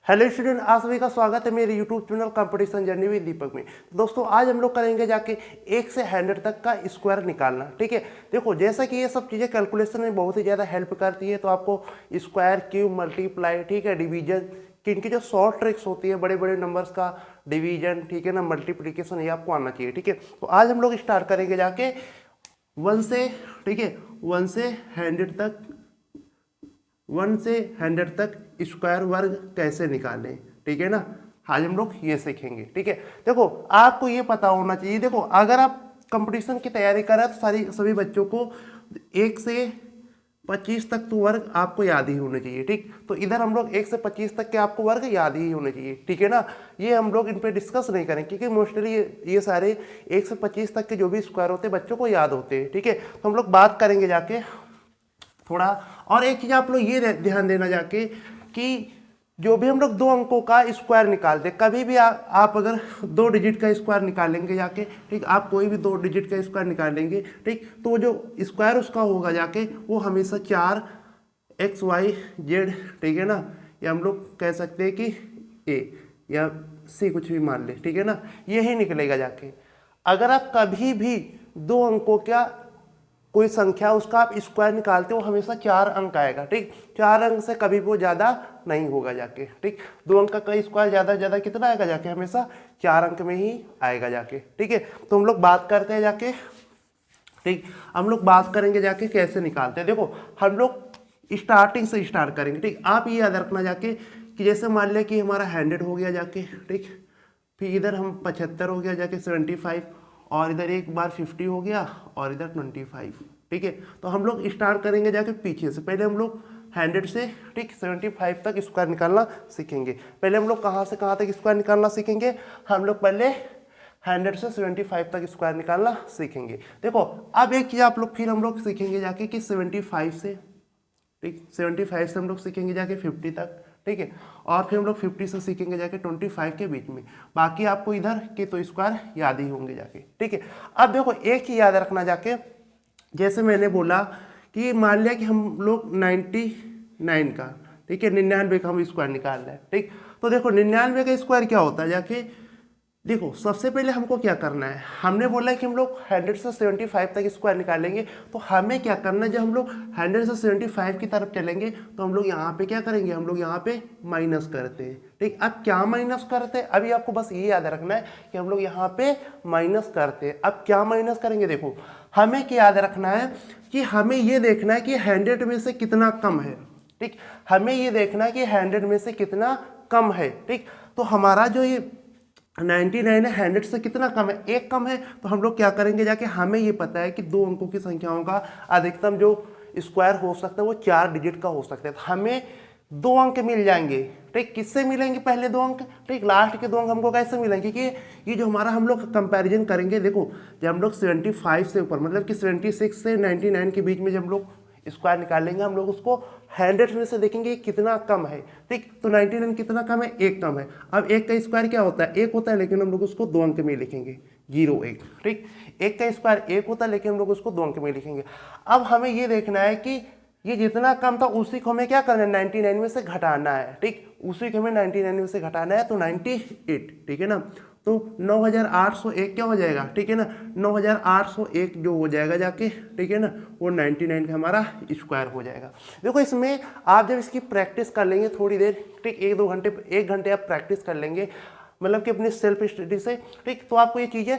Hello student, आप सभी का स्वागत है मेरे YouTube channel competition journey with Deepak में। दोस्तों आज हम लोग करेंगे जाके 1 से 100 तक का स्क्वायर निकालना। ठीक है, देखो जैसा कि ये सब चीज़ें कैलकुलेशन में बहुत ही ज़्यादा हेल्प करती है, तो आपको स्क्वायर, क्यूब, मल्टीप्लाई, ठीक है, डिवीजन की इनकी जो शॉर्ट ट्रिक्स होती है, बड़े बड़े नंबर्स का डिवीजन, ठीक है ना, मल्टीप्लीकेशन, ये आपको आना चाहिए। ठीक है, तो आज हम लोग स्टार्ट करेंगे जाके 1 से, ठीक है, 1 से 100 तक, 1 से 100 तक स्क्वायर वर्ग कैसे निकालें। ठीक है ना, आज हम लोग ये सीखेंगे। ठीक है, देखो आपको ये पता होना चाहिए, देखो अगर आप कंपटीशन की तैयारी कर रहे हैं तो सभी बच्चों को 1 से 25 तक तो वर्ग आपको याद ही होने चाहिए। ठीक, तो इधर हम लोग 1 से 25 तक के आपको वर्ग याद ही होने चाहिए। ठीक है ना, ये हम लोग इन पे डिस्कस नहीं करेंगे क्योंकि मोस्टली ये सारे 1 से 25 तक के जो भी स्क्वायर होते हैं बच्चों को याद होते हैं। ठीक है, तो हम लोग बात करेंगे जाके थोड़ा। और एक चीज़ आप लोग ये ध्यान देना जाके कि जो भी हम लोग 2 अंकों का स्क्वायर निकालते, कभी भी आप अगर 2 डिजिट का स्क्वायर निकालेंगे जाके, ठीक, आप कोई भी 2 डिजिट का स्क्वायर निकालेंगे, ठीक, तो वो जो स्क्वायर उसका होगा जाके वो हमेशा 4xyz, ठीक है ना, या हम लोग कह सकते हैं कि a या c कुछ भी मान ले, ठीक है ना, यही निकलेगा जाके। अगर आप कभी भी 2 अंकों का कोई संख्या उसका आप स्क्वायर निकालते हो हमेशा 4 अंक आएगा। ठीक, 4 अंक से कभी वो ज़्यादा नहीं होगा जाके। ठीक, 2 अंक का स्क्वायर ज़्यादा कितना आएगा जाके, हमेशा 4 अंक में ही आएगा जाके। ठीक है, तो हम लोग बात करते हैं जाके, ठीक, हम लोग बात करेंगे जाके कैसे निकालते हैं। देखो हम लोग स्टार्टिंग से स्टार्ट करेंगे। ठीक, आप ये याद रखना जाके कि जैसे मान लिया कि हमारा 100 हो गया जाके, ठीक, फिर इधर हम 75 हो गया जाके 75, और इधर एक बार 50 हो गया और इधर 25। ठीक है, तो हम लोग स्टार्ट करेंगे जाके पीछे से। पहले हम लोग 100 से, ठीक, 75 तक स्क्वायर निकालना सीखेंगे। पहले हम लोग कहाँ से कहाँ तक स्क्वायर निकालना सीखेंगे, हम लोग पहले 100 से 75 तक स्क्वायर निकालना सीखेंगे। देखो अब एक चीज़ आप लोग फिर हम लोग सीखेंगे जाके कि 75 से, ठीक, 75 से हम लोग सीखेंगे जाके 50 तक। ठीक है, और फिर हम लोग 50 से सीखेंगे जाके 25 के बीच में। बाकी आपको इधर के तो स्क्वायर याद ही होंगे जाके। ठीक है, अब देखो एक ही याद रखना जाके, जैसे मैंने बोला कि मान लिया कि हम लोग 99 का, ठीक है, 99 का हम स्क्वायर निकाल रहे हैं। ठीक, तो देखो 99 का स्क्वायर क्या होता है जाके, देखो सबसे पहले हमको क्या करना है, हमने बोला है कि हम लोग 100 से 75 तक स्क्वायर निकालेंगे, तो हमें क्या करना है, जब हम लोग 100 से 75 की तरफ चलेंगे तो हम लोग यहाँ पे क्या करेंगे, हम लोग यहाँ पे माइनस करते हैं। ठीक, अब क्या माइनस करते हैं, अभी आपको बस ये याद रखना है कि हम लोग यहाँ पे माइनस करते हैं। अब क्या माइनस करेंगे, देखो हमें क्या याद रखना है कि हमें ये देखना है कि 100 में से कितना कम है। ठीक, हमें ये देखना है कि 100 में से कितना कम है। ठीक, तो हमारा जो ये 99 है, 100 से कितना कम है, एक कम है, तो हम लोग क्या करेंगे जाके, हमें ये पता है कि 2 अंकों की संख्याओं का अधिकतम जो स्क्वायर हो सकता है वो 4 डिजिट का हो सकता है, तो हमें 2 अंक मिल जाएंगे। ठीक, किससे मिलेंगे, पहले 2 अंक, ठीक, लास्ट के 2 अंक हमको कैसे मिलेंगे कि ये जो हमारा हम लोग कंपैरिजन करेंगे, देखो जब हम लोग 75 से ऊपर, मतलब कि 76 से 99 के बीच में जब हम लोग स्क्वायर निकालेंगे, हम लोग उसको 100 में से देखेंगे कितना कम है। ठीक, तो 99 कितना कम है, एक कम है। अब एक का स्क्वायर क्या होता है, एक होता है, लेकिन हम लोग उसको 2 अंक में लिखेंगे, 01। ठीक, एक का स्क्वायर एक होता है, लेकिन हम लोग उसको 2 अंक में लिखेंगे। अब हमें ये देखना है कि ये जितना कम था उसी को हमें क्या करना है, 99 में से घटाना है। ठीक, उसी को हमें 99 में से घटाना है, तो 98, ठीक है ना, तो 9801 क्या हो जाएगा, ठीक है ना, 9801 जो हो जाएगा जाके, ठीक है ना, वो 99 का हमारा स्क्वायर हो जाएगा। देखो इसमें आप जब इसकी प्रैक्टिस कर लेंगे थोड़ी देर, ठीक, 1-2 घंटे, 1 घंटे आप प्रैक्टिस कर लेंगे, मतलब कि अपनी सेल्फ स्टडी से, ठीक, तो आपको ये चीज़ें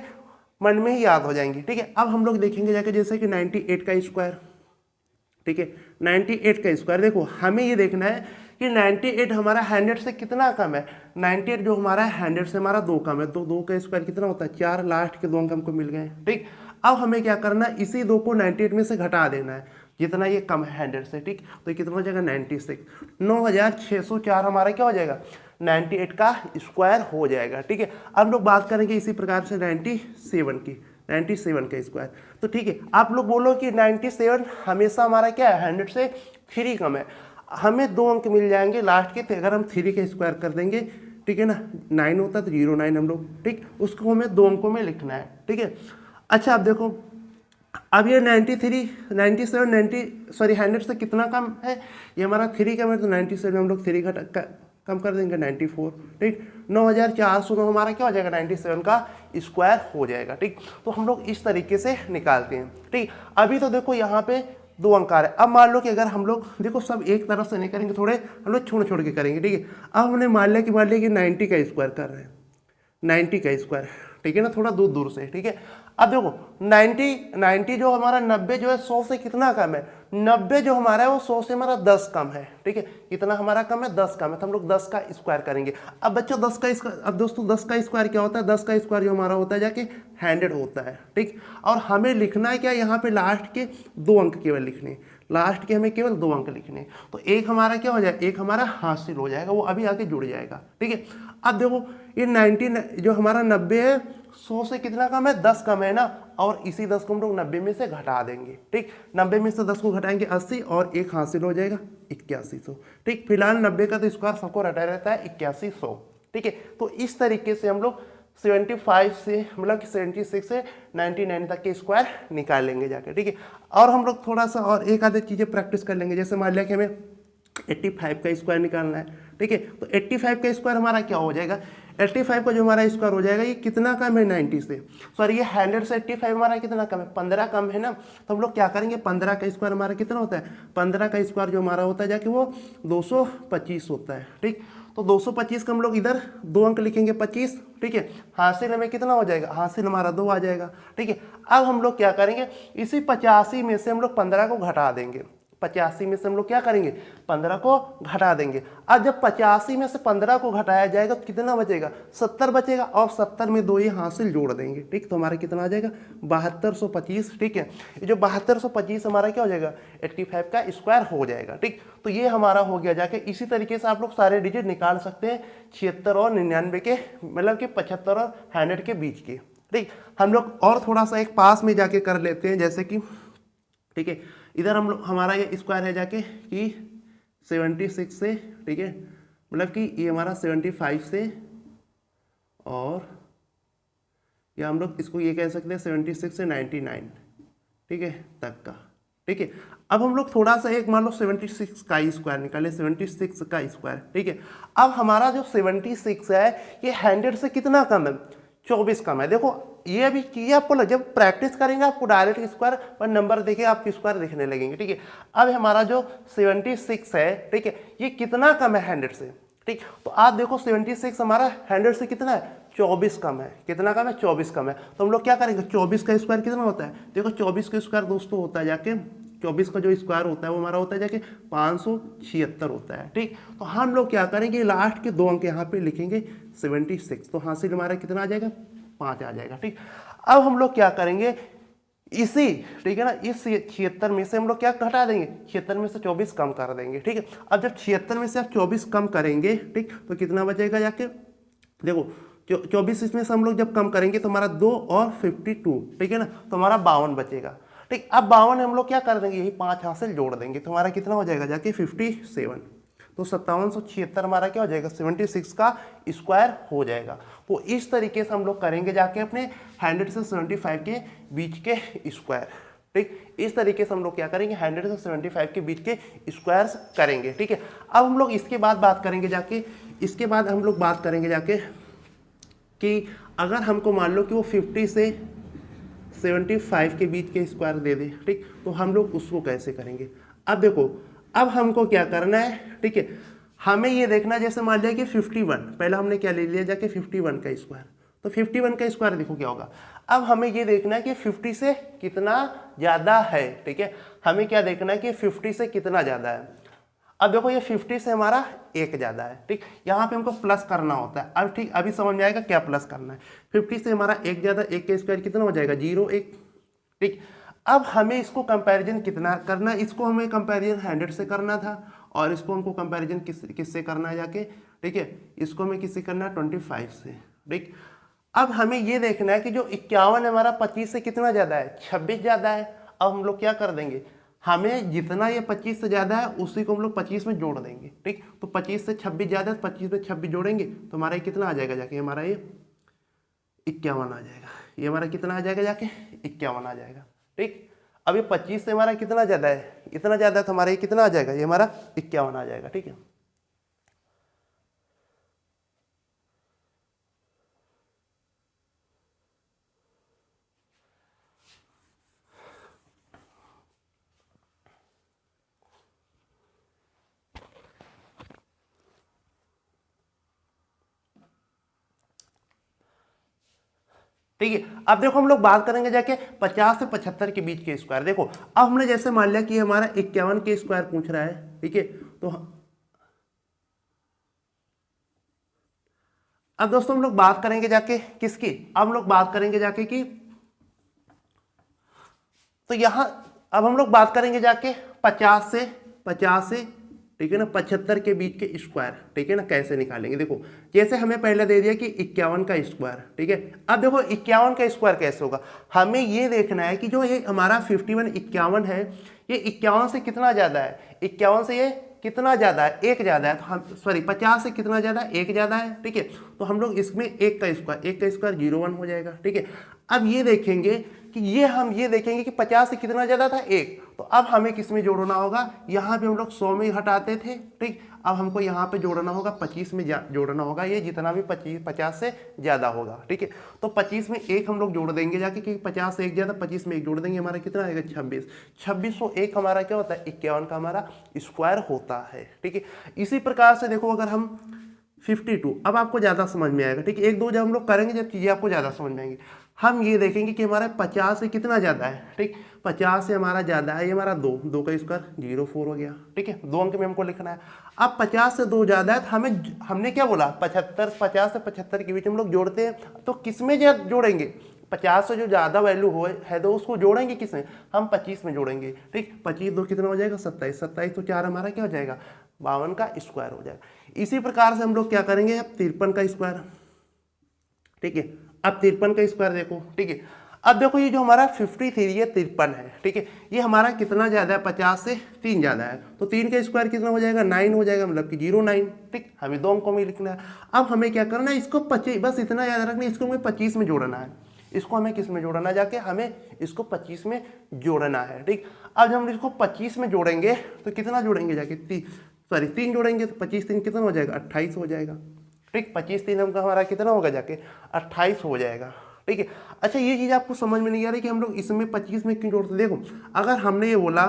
मन में ही याद हो जाएंगी। ठीक है, अब हम लोग देखेंगे जाके जैसे कि 98 का स्क्वायर, ठीक है, 98 का स्क्वायर, देखो हमें ये देखना है कि 98 हमारा 100 से कितना कम है। 98 जो हमारा है 100 से हमारा 2 कम है, तो 2 का स्क्वायर कितना होता है, 4, लास्ट के 2 अंक हमको मिल गए। ठीक, अब हमें क्या करना है, इसी 2 को 98 में से घटा देना है, जितना ये कम है 100 से। ठीक, तो ये कितना हो जाएगा, 96, 9604 हमारा क्या हो जाएगा, 98 का स्क्वायर हो जाएगा। ठीक है, अब लोग बात करेंगे इसी प्रकार से 97 की, 97 का स्क्वायर। तो ठीक है, आप लोग बोलो कि 97 हमेशा हमारा क्या है, 100 से 3 कम है, हमें 2 अंक मिल जाएंगे लास्ट के, अगर हम 3 का स्क्वायर कर देंगे, ठीक है ना, 9 होता तो 09 हम लोग, ठीक, उसको हमें 2 अंकों में लिखना है। ठीक है, अच्छा अब देखो, अब ये 93, 97, 100 से कितना कम है, ये हमारा 3 कम है, तो 97 हम लोग 3 कम कर देंगे 94, ठीक। 9409 हमारा क्या हो जाएगा 97 का स्क्वायर हो जाएगा, ठीक। तो हम लोग इस तरीके से निकालते हैं, ठीक। अभी तो देखो यहाँ पे 2 अंक आ रहे हैं। अब मान लो कि अगर हम लोग देखो सब एक तरफ से नहीं करेंगे, थोड़े हम लोग छोड़ छोड़ के करेंगे, ठीक है। अब हमने मान लिया कि 90 का स्क्वायर कर रहे हैं, 90 का स्क्वायर, ठीक है ना, थोड़ा दूर दूर से, ठीक है। अब देखो 90 जो हमारा 90 जो है 100 से कितना कम है, 90 जो हमारा है वो 100 से हमारा 10 कम है, ठीक है। कितना हमारा कम है, 10 कम है, तो हम लोग 10 का स्क्वायर करेंगे। अब बच्चों 10 का स्क्वायर, अब दोस्तों 10 का स्क्वायर क्या होता है, 10 का स्क्वायर जो हमारा होता है जाके 100 होता है, ठीक। और हमें लिखना है क्या, यहाँ पे लास्ट के 2 अंक केवल लिखने हैं, लास्ट के हमें केवल 2 अंक लिखने हैं। तो एक हमारा क्या हो जाएगा, एक हमारा हासिल हो जाएगा, वो अभी आके जुड़ जाएगा, ठीक है। अब देखो ये 90 जो हमारा 90 है 100 से कितना कम है, 10 कम है ना, और इसी 10 को हम लोग 90 में से घटा देंगे, ठीक। 90 में से 10 को घटाएंगे 80 और एक हासिल हो जाएगा 8100, ठीक। फिलहाल 90 का तो स्क्वायर सबको रटा रहता है 8100, ठीक है। तो इस तरीके से हम लोग 75 से मतलब कि 76 से 99 तक के स्क्वायर निकालेंगे जाके, ठीक है। और हम लोग थोड़ा सा और एक आधी चीज़ें प्रैक्टिस कर लेंगे। जैसे मान लिया कि हमें 85 का स्क्वायर निकालना है, ठीक है। तो 85 का स्क्वायर हमारा क्या हो जाएगा, 85 का जो हमारा स्क्वायर हो जाएगा, ये कितना कम है 90 से, सॉरी ये 100 से 85 हमारा कितना कम है, 15 कम है ना। तो हम लोग क्या करेंगे, 15 का स्क्वायर हमारा कितना होता है, 15 का स्क्वायर जो हमारा होता है जाके वो 225 होता है, ठीक। तो 225 का हम लोग इधर 2 अंक लिखेंगे 25, ठीक है। हासिल हमें कितना हो जाएगा, हासिल हमारा 2 आ जाएगा, ठीक है। अब हम लोग क्या करेंगे, इसी 85 में से हम लोग 15 को घटा देंगे, 85 में से हम लोग क्या करेंगे, 15 को घटा देंगे। अब जब 85 में से 15 को घटाया जाएगा तो कितना बचेगा, 70 बचेगा, और 70 में 2 ये हासिल जोड़ देंगे, ठीक। तो हमारा कितना आ जाएगा 7225, ठीक है। ये जो 7225 हमारा क्या हो जाएगा 85 का स्क्वायर हो जाएगा, ठीक। तो ये हमारा हो गया जाके। इसी तरीके से आप लोग सारे डिजिट निकाल सकते हैं 76 और 99 के, मतलब कि 75 और 100 के बीच के, ठीक। हम लोग और थोड़ा सा एक पास में जाके कर लेते हैं, जैसे कि, ठीक है, इधर हम लोग हमारा ये स्क्वायर है जाके कि 76 से, ठीक है, मतलब कि ये हमारा 75 से, और या हम लोग इसको ये कह सकते हैं 76 से 99, ठीक है, तक का, ठीक है। अब हम लोग थोड़ा सा एक मान लो 76 का स्क्वायर निकाले, 76 का स्क्वायर, ठीक है। अब हमारा जो 76 है ये 100 से कितना कम है, 24 कम है। देखो ये अभी किए आपको, जब प्रैक्टिस करेंगे आपको डायरेक्ट स्क्वायर पर नंबर देखे आपके स्क्वायर दिखने लगेंगे, ठीक है। अब हमारा जो 76 है, ठीक है, ये कितना कम है 100 से, ठीक। तो आप देखो 76 हमारा 100 से कितना है, 24 कम है, कितना कम है, 24 कम है। तो हम लोग क्या करेंगे, 24 का स्क्वायर कितना होता है, देखो 24 का स्क्वायर दोस्तों होता है जाके, 24 का जो स्क्वायर होता है वो हमारा होता है जाके 576 होता है, ठीक। तो हम लोग क्या करेंगे, लास्ट के 2 अंक यहाँ पे लिखेंगे 76, तो हासिल हमारा कितना आ जाएगा, 5 आ जाएगा, ठीक। अब हम लोग क्या करेंगे, इसी, ठीक है ना, इस 76 में से हम लोग क्या घटा देंगे, 76 में से 24 कम कर देंगे, ठीक है। अब जब 76 में से आप 24 कम करेंगे, ठीक, तो कितना बचेगा जाके, देखो 24 इसमें से हम लोग जब कम करेंगे तो हमारा 2 और 52, ठीक है ना, तो हमारा 52 बचेगा, ठीक। अब 52 हम लोग क्या कर देंगे, यही 5 हासिल जोड़ देंगे, तो हमारा कितना हो जाएगा जाके 57। तो 5776 हमारा क्या हो जाएगा, 76 का स्क्वायर हो जाएगा। तो इस तरीके से हम लोग करेंगे जाके अपने 100 से 75 के बीच के स्क्वायर, ठीक। इस तरीके से हम लोग क्या करेंगे, 100 से 75 के बीच के स्क्वायर्स करेंगे, ठीक है। अब हम लोग इसके बाद बात करेंगे जाके, इसके बाद हम लोग बात करेंगे जाके कि अगर हमको मान लो कि वो 50 से 75 के बीच के स्क्वायर दे दे, ठीक, तो हम लोग उसको कैसे करेंगे। अब देखो, अब हमको क्या करना है, ठीक है, हमें ये देखना, जैसे मान लिया कि 51, पहले हमने क्या ले लिया जाके 51 का स्क्वायर, तो 51 का स्क्वायर देखो क्या होगा। अब हमें ये देखना है कि 50 से कितना ज़्यादा है, ठीक है, हमें क्या देखना है कि 50 से कितना ज़्यादा है। अब देखो ये 50 से हमारा 1 ज़्यादा है, ठीक, यहाँ पे हमको प्लस करना होता है। अब ठीक, अभी समझ में आएगा क्या प्लस करना है। 50 से हमारा 1 ज़्यादा, 1 का स्क्वायर कितना हो जाएगा, 0 1, ठीक। अब हमें इसको कंपैरिजन कितना करना है, इसको हमें कंपैरिजन 100 से करना था, और इसको हमको कंपैरिजन किससे करना है जाके, ठीक है, इसको हमें किससे करना है, 25 से, ठीक। अब हमें ये देखना है कि जो 51 है हमारा 25 से कितना ज़्यादा है, 26 ज़्यादा है। अब हम लोग क्या कर देंगे, हमें जितना ये 25 से ज़्यादा है उसी को हम लोग 25 में जोड़ देंगे, ठीक। तो 25 से 26 ज़्यादा है, 25 में 26 जोड़ेंगे तो हमारा ये कितना आ जाएगा जाके, हमारा ये 51 आ जाएगा। ये हमारा कितना आ जाएगा जाके, 51 आ जाएगा, ठीक। अब ये 25 से हमारा कितना ज़्यादा है, इतना ज़्यादा है, तो हमारा ये कितना आ जाएगा, ये हमारा 51 आ जाएगा, ठीक है। ठीक है। अब देखो हम लोग बात करेंगे जाके 50 से 75 के बीच के स्क्वायर। देखो अब हमने जैसे मान लिया कि हमारा 51 के स्क्वायर पूछ रहा है, ठीक है, तो अब दोस्तों हम लोग बात करेंगे जाके किसकी, अब हम लोग बात करेंगे जाके कि, तो यहां अब हम लोग बात करेंगे जाके 50 से ठीक है ना 75 के बीच के स्क्वायर, ठीक है ना, कैसे निकालेंगे। देखो जैसे हमें पहले दे दिया कि 51 का स्क्वायर, ठीक है। अब देखो 51 का स्क्वायर कैसे होगा, हमें ये देखना है कि जो ये हमारा 51 51 है, ये 51 से कितना ज्यादा है, 51 से ये कितना ज्यादा है, एक ज्यादा है, तो हम सॉरी 50 से कितना ज्यादा है, एक ज्यादा है, ठीक है। तो हम लोग इसमें एक का स्क्वायर 01 हो जाएगा, ठीक है। अब ये देखेंगे कि हम ये देखेंगे कि 50 से कितना ज्यादा था, एक, तो अब हमें किस में जोड़ना होगा, यहाँ पे हम लोग 100 में घटाते थे, ठीक। अब हमको यहाँ पे जोड़ना होगा 25 में जोड़ना होगा, ये जितना भी 50 से ज्यादा होगा, ठीक है। तो 25 में एक हम लोग जोड़ देंगे जाके, क्योंकि 50 से एक ज्यादा, 25 में एक जोड़ देंगे, हमारा कितना आएगा 26। 2601 हमारा क्या होता है, 51 का हमारा स्क्वायर होता है, ठीक है। इसी प्रकार से देखो अगर हम 52, अब आपको ज्यादा समझ में आएगा, ठीक है। एक दो जब हम लोग करेंगे जब चीजें आपको ज्यादा समझ में आएंगी। हम ये देखेंगे कि हमारा 50 से कितना ज्यादा है, ठीक, 50 से हमारा ज्यादा है, ये हमारा 2 का स्क्वायर 04 हो गया, ठीक है, 2 अंक में हमको लिखना है। अब 50 से 2 ज्यादा है, तो हमने क्या बोला 50 से 75 के बीच हम लोग जोड़ते हैं, तो किस में जोड़ेंगे, 50 से जो ज्यादा वैल्यू है तो उसको जोड़ेंगे किसमें, हम 25 में जोड़ेंगे, ठीक। 25 2 कितना हो जाएगा 27, 27 तो 4 हमारा क्या हो जाएगा 52 का स्क्वायर हो जाएगा। इसी प्रकार से हम लोग क्या करेंगे, अब 53 का स्क्वायर, ठीक है। अब 53 का स्क्वायर देखो, ठीक है। अब देखो ये जो हमारा 53 ये 53 है, ठीक है, ये हमारा कितना ज्यादा है, 50 से 3 ज्यादा है, तो 3 का स्क्वायर कितना हो जाएगा 9 हो जाएगा, मतलब कि 09, ठीक। हमें 2 अंकों में लिखना है। अब हमें क्या करना है, इसको 25, बस इतना याद रखना, इसको हमें 25 में जोड़ना है, इसको हमें किस में जोड़ना जाके, हमें इसको 25 में जोड़ना है, ठीक। अब जब हम इसको 25 में जोड़ेंगे तो कितना जोड़ेंगे जाके, 3 जोड़ेंगे, तो 25 3 कितना हो जाएगा 28 हो जाएगा, ठीक। 25 3 हमका हमारा कितना होगा जाके 28 हो जाएगा, ठीक है। अच्छा ये चीज आपको समझ में नहीं आ रही कि हम लोग इसमें 25 में क्यों जोड़ते, देखो अगर हमने ये बोला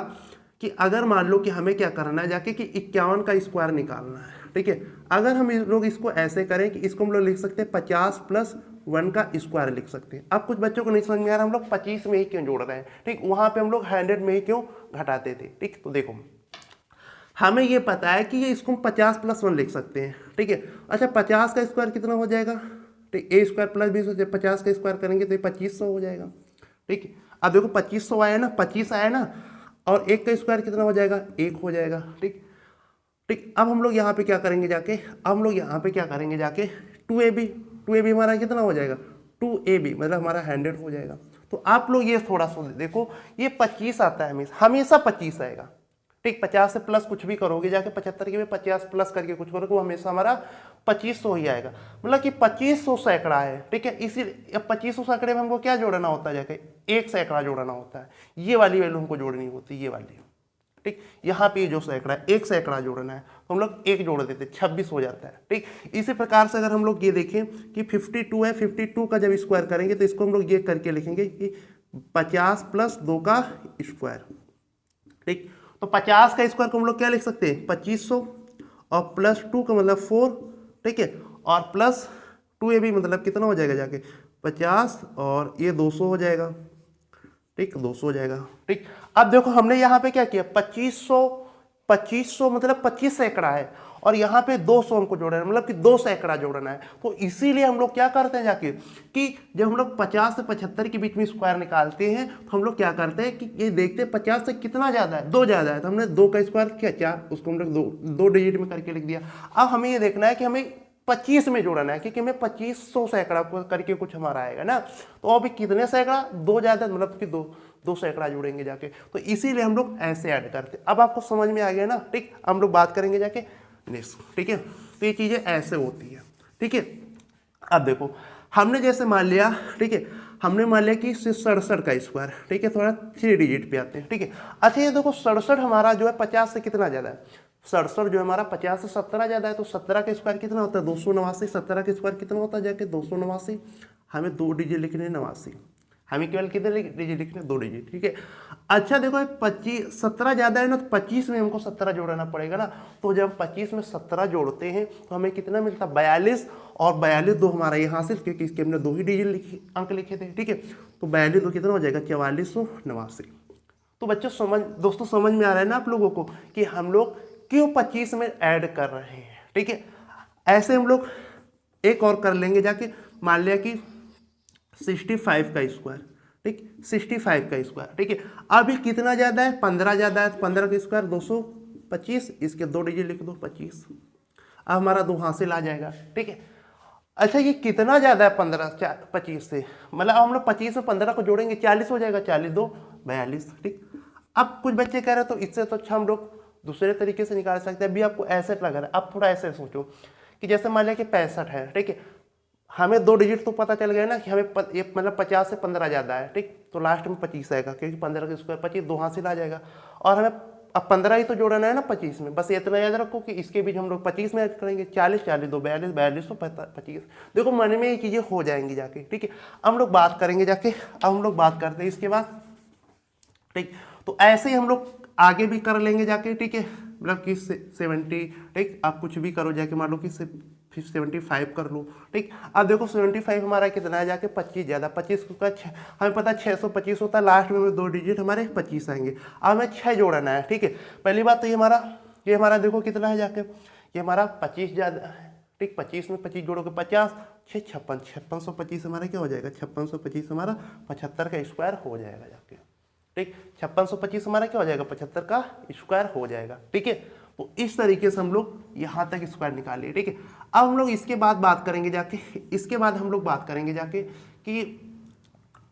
कि अगर मान लो कि हमें क्या करना है जाके कि 51 का स्क्वायर निकालना है, ठीक है। अगर हम लोग इसको ऐसे करें कि इसको हम लोग लिख सकते हैं 50 + 1 का स्क्वायर लिख सकते हैं। अब कुछ बच्चों को नहीं समझ में आ रहा हम लोग 25 में ही क्यों जोड़ रहे हैं, ठीक, वहां पे हम लोग 100 में ही क्यों घटाते थे, ठीक। तो देखो हमें ये पता है कि ये इसको 50 + 1 लिख सकते हैं, ठीक है। अच्छा 50 का स्क्वायर कितना हो जाएगा, ठीक, a स्क्वायर + b स्क्वायर, 50 का स्क्वायर करेंगे तो ये 2500 हो जाएगा, ठीक है। अब देखो 2500 आया ना, 25 आया ना, और 1 का स्क्वायर कितना हो जाएगा 1 हो जाएगा, ठीक, ठीक। अब हम लोग यहाँ पे क्या करेंगे जाके, अब हम लोग यहाँ पे क्या करेंगे जाके 2ab हमारा कितना हो जाएगा 2ab, मतलब हमारा 100 हो जाएगा। तो आप लोग ये थोड़ा सा देखो, ये 25 आता है हमेशा 25 आएगा, ठीक। 50 से प्लस कुछ भी करोगे जाके 75 के में 50 प्लस करके कुछ करोगे वो हमेशा हमारा 2500 ही आएगा, मतलब कि 2500 सैकड़ा है, ठीक है। इसी 2500 सैकड़े में हमको क्या जोड़ना होता है जाके, 1 सैकड़ा जोड़ना होता है, ये वाली वैल्यू हमको जोड़नी होती है, ये वाली, ठीक। यहाँ पे जो सैकड़ा है 1 सैकड़ा जोड़ना है तो हम लोग 1 जोड़ देते 26 हो जाता है, ठीक। इसी प्रकार से अगर हम लोग ये देखें कि 52 है, 52 का जब स्क्वायर करेंगे तो इसको हम लोग ये करके लिखेंगे कि 50 + 2 का स्क्वायर, ठीक। तो 50 का स्क्वायर को हम लोग क्या लिख सकते हैं 2500, और +2 का मतलब 4, ठीक है, और प्लस 2ab मतलब कितना हो जाएगा जाके 50, और ये 200 हो जाएगा, ठीक, 200 हो जाएगा, ठीक। अब देखो हमने यहाँ पे क्या किया 2500 मतलब 25 सैकड़ा है, और यहाँ पे 200 हमको जोड़ना है, मतलब कि 2 सैकड़ा जोड़ना है। तो इसीलिए हम लोग क्या करते हैं जाके कि जब हम लोग 50 से 75 के बीच में स्क्वायर निकालते हैं तो हम लोग क्या करते हैं कि ये देखते हैं 50 से कितना ज्यादा है 2 ज्यादा है, तो हमने 2 का स्क्वायर किया, क्या उसको हम लोग 2 डिजिट में करके लिख दिया। अब हमें ये देखना है कि हमें 25 में जोड़ना है, क्योंकि हमें 2500 सैकड़ा करके कुछ हमारा आएगा ना, तो अभी कितने सैकड़ा 2 ज्यादा, मतलब कि 2 सैकड़ा जोड़ेंगे जाके, तो इसीलिए हम लोग ऐसे ऐड करते हैं। अब आपको समझ में आ गया ना, ठीक। हम लोग बात करेंगे जाके नेक्स्ट, ठीक है। तो ये चीजें ऐसे होती है, ठीक है। अब देखो हमने जैसे मान लिया, ठीक है, हमने मान लिया कि 67 का स्क्वायर, ठीक है, थोड़ा 3 डिजिट पे आते हैं, ठीक है। अच्छा ये देखो 67 हमारा जो है 50 से कितना ज्यादा है, 67 जो हमारा 50 से 17 ज्यादा है, तो 17 का स्क्वायर कितना होता है 289, 17 का स्क्वायर कितना होता है जाके 289, हमें 2 डिजिट लिखने 89, हमें केवल कितने डिजिट लिखने 2 डिजिट, ठीक है। अच्छा देखो 25 17 ज़्यादा है ना, तो 25 में हमको 17 जोड़ना पड़ेगा ना। तो जब 25 में 17 जोड़ते हैं तो हमें कितना मिलता है 42, और 42 दो हमारा ये हासिल, क्योंकि इसके हमने दो ही डिजिट अंक लिखे थे, ठीक है। तो 42 दो कितना हो जाएगा 4489। तो बच्चों दोस्तों समझ में आ रहा है ना आप लोगों को कि हम लोग क्यों 25 में ऐड कर रहे हैं, ठीक है। ऐसे हम लोग एक और कर लेंगे जाके, मान लिया कि 65 का स्क्वायर, ठीक, 65 का स्क्वायर, ठीक है। अभी कितना ज़्यादा है 15 ज़्यादा है, तो 15 का स्क्वायर 225, इसके दो डिजिट लिख दो 25, अब हमारा दो हासिल आ जाएगा, ठीक है। अच्छा ये कितना ज़्यादा है 25 से, मतलब हम लोग 25 में 15 को जोड़ेंगे 40 हो जाएगा, 40 दो 42, ठीक। अब कुछ बच्चे कह रहे हैं तो इससे तो अच्छा हम लोग दूसरे तरीके से निकाल सकते हैं। अभी आपको ऐसे लग रहा है, अब थोड़ा ऐसे सोचो कि जैसे मान लिया कि 65 है, ठीक है। हमें दो डिजिट तो पता चल गया ना कि हमें मतलब 50 से 15 ज़्यादा है, ठीक। तो लास्ट में 25 आएगा, क्योंकि 15 का स्क्वायर 25, दो हासिल आ जाएगा। और हमें अब 15 ही तो जोड़ना है ना 25 में, बस इतना याद रखो कि इसके बीच हम लोग 25 में ऐड करेंगे, 40 40 दो 42, 42 तो 25। देखो मन में ये चीज़ें हो जाएंगी जाके, ठीक है। अब हम लोग बात करेंगे जाके, अब हम लोग बात करते हैं इसके बाद, ठीक। तो ऐसे ही हम लोग आगे भी कर लेंगे जाके, ठीक है। मतलब कि 70, ठीक, आप कुछ भी करो जाके, मान लो कि 75 कर लो, ठीक। अब देखो 75 हमारा कितना है जाके 25 ज़्यादा, 25 का हमें पता है 625 होता है, लास्ट में दो डिजिट हमारे 25 आएंगे। अब हमें 6 जोड़ना है, ठीक है। पहली बात तो ये हमारा देखो कितना है जाके, ये हमारा 25 ज़्यादा है, ठीक। 25 में 25 जोड़ोगे 50, 6 56, 5625 हमारा क्या हो जाएगा, 5625 हमारा 75 का स्क्वायर हो जाएगा जाके, ठीक। 5625 हमारा क्या हो जाएगा 75 का स्क्वायर हो जाएगा, ठीक है। तो इस तरीके से हम लोग यहाँ तक स्क्वायर निकालिए, ठीक है। अब हम लोग इसके बाद बात करेंगे जाके, इसके बाद हम लोग बात करेंगे जाके कि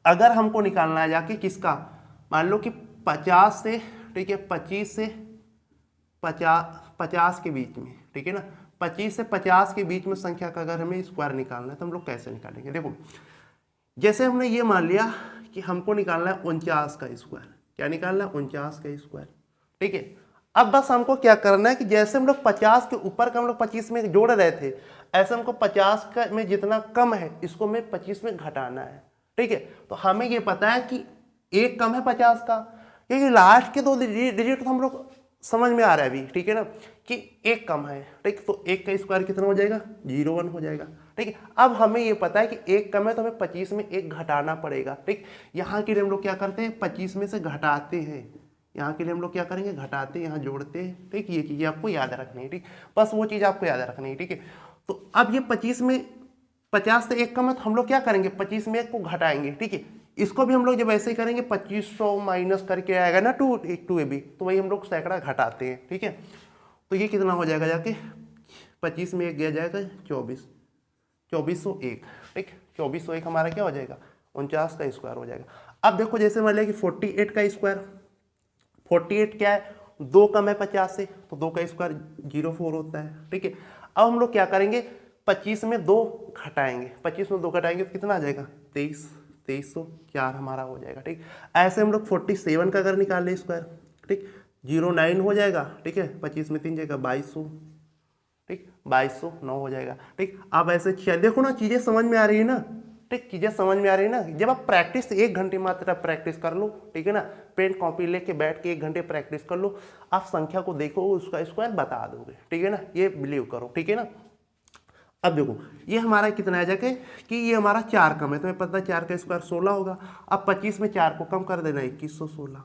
अगर हमको निकालना है जाके किसका, मान लो कि 50 से, ठीक है, 25 से 50 के बीच में, ठीक है ना, 25 से 50 के बीच में संख्या का अगर हमें स्क्वायर निकालना है तो हम लोग कैसे निकालेंगे। देखो जैसे हमने ये मान लिया कि हमको निकालना है 49 का स्क्वायर, क्या निकालना है 49 का स्क्वायर, ठीक है। अब बस हमको क्या करना है कि जैसे हम लोग 50 के ऊपर का हम लोग 25 में जोड़ रहे थे, ऐसे हमको 50 का में जितना कम है इसको हमें 25 में घटाना है, ठीक है। तो हमें ये पता है कि एक कम है 50 का, क्योंकि लास्ट के दो डिजिट तो हम लोग समझ में आ रहा है अभी, ठीक है ना, कि एक कम है, ठीक। तो एक का स्क्वायर कितना हो जाएगा 01 हो जाएगा, ठीक है। अब हमें ये पता है कि एक कम है तो हमें 25 में एक घटाना पड़ेगा, ठीक। यहाँ के लिए हम लोग क्या करते हैं 25 में से घटाते हैं, यहाँ के लिए हम लोग क्या करेंगे घटाते हैं, यहाँ जोड़ते हैं, ठीक। ये चीज़ें आपको याद रखनी है, ठीक, बस वो चीज़ आपको याद रखनी है, ठीक है। तो अब ये 25 में 50 से एक कम है तो हम लोग क्या करेंगे 25 में एक को घटाएंगे, ठीक है। इसको भी हम लोग जब ऐसे ही करेंगे 2500 माइनस करके आएगा ना 2 AB, तो वही हम लोग सैकड़ा घटाते हैं, ठीक है। तो ये कितना हो जाएगा जाके 25 में एक गया जाएगा 2401, ठीक। 2401 हमारा क्या हो जाएगा 49 का स्क्वायर हो जाएगा। अब देखो जैसे मान लिया कि 48 का स्क्वायर, 48 क्या है, दो कम है 50 से, तो 2 का स्क्वायर 04 होता है, ठीक है। अब हम लोग क्या करेंगे 25 में 2 घटाएंगे, 25 में 2 घटाएंगे तो कितना आ जाएगा 2304 हमारा हो जाएगा, ठीक। ऐसे हम लोग 47 का अगर निकाल ले स्क्वायर, ठीक, 09 हो जाएगा, ठीक है। 25 में 3 जाएगा 2200, ठीक, 2209 हो जाएगा, ठीक। अब ऐसे देखो ना चीज़ें समझ में आ रही है ना, ठीक, चीज़ें समझ में आ रही है ना। जब आप प्रैक्टिस 1 घंटे मात्र प्रैक्टिस कर लो, ठीक है ना, पेन कॉपी लेके बैठ के 1 घंटे प्रैक्टिस कर लो, आप संख्या को देखो उसका स्क्वायर बता दोगे, ठीक है ना, ये बिलीव करो, ठीक है ना। अब देखो ये हमारा कितना है जाके कि ये हमारा 4 कम है, तो हमें पता है 4 का स्क्वायर 16 होगा। अब 25 में 4 को कम कर देना 2116,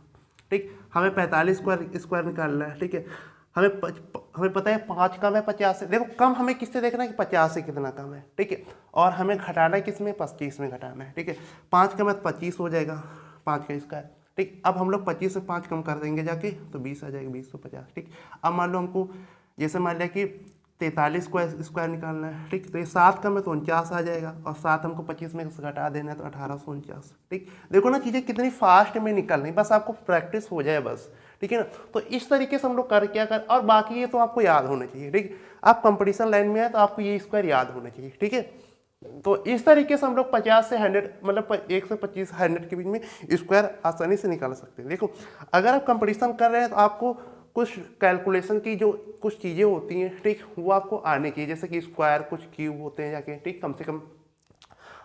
ठीक। हमें 45 स्क्वायर निकालना है, ठीक है। हमें पता है 5 कम है 50 से, देखो कम हमें किससे देखना है कि 50 से कितना कम है, ठीक है। और हमें घटाना है किस में 25 में घटाना है, ठीक है। 5 कम है तो 25 हो जाएगा 5 का स्क्वायर, ठीक। अब हम लोग 25 से 5 कम कर देंगे जाके तो 20 आ जाएगा 2050, ठीक। अब मान लो हमको जैसे मान लिया कि 43 को स्क्वायर निकालना है, ठीक। तो ये 7 कम है तो 49 आ जाएगा, और 7 हमको 25 में से घटा देना है तो 1849, ठीक। देखो ना चीज़ें कितनी फास्ट में निकल रही, बस आपको प्रैक्टिस हो जाए बस, ठीक है ना। तो इस तरीके से हम लोग कर क्या कर, और बाकी ये तो आपको याद होना चाहिए, ठीक। आप कंपटीशन लाइन में है तो आपको ये स्क्वायर याद होना चाहिए, ठीक है। तो इस तरीके से हम लोग 50 से 100 मतलब 1 से 25 100 के बीच में स्क्वायर आसानी से निकाल सकते हैं। देखो अगर आप कंपटीशन कर रहे हैं तो आपको कुछ कैलकुलेशन की जो कुछ चीज़ें होती हैं, ठीक, वो आपको आने चाहिए, जैसे कि स्क्वायर कुछ क्यूब होते हैं जाके, ठीक। कम से कम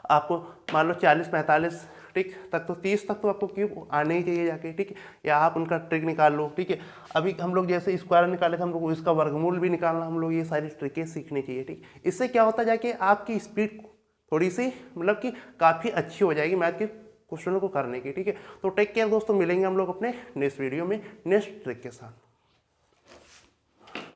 आपको मान लो 40 45, ठीक, तक तो 30 तक तो आपको क्यूब आने ही चाहिए जाके, ठीक है, या आप उनका ट्रिक निकाल लो, ठीक है। अभी हम लोग जैसे स्क्वायर निकाले थे, हम लोग को इसका वर्गमूल भी निकालना, हम लोग ये सारी ट्रिकें सीखनी चाहिए, ठीक। इससे क्या होता है जाके आपकी स्पीड थोड़ी सी मतलब कि काफ़ी अच्छी हो जाएगी मैथ के क्वेश्चनों को करने की, ठीक है। तो टेक केयर दोस्तों, मिलेंगे हम लोग अपने नेक्स्ट वीडियो में नेक्स्ट ट्रिक के साथ।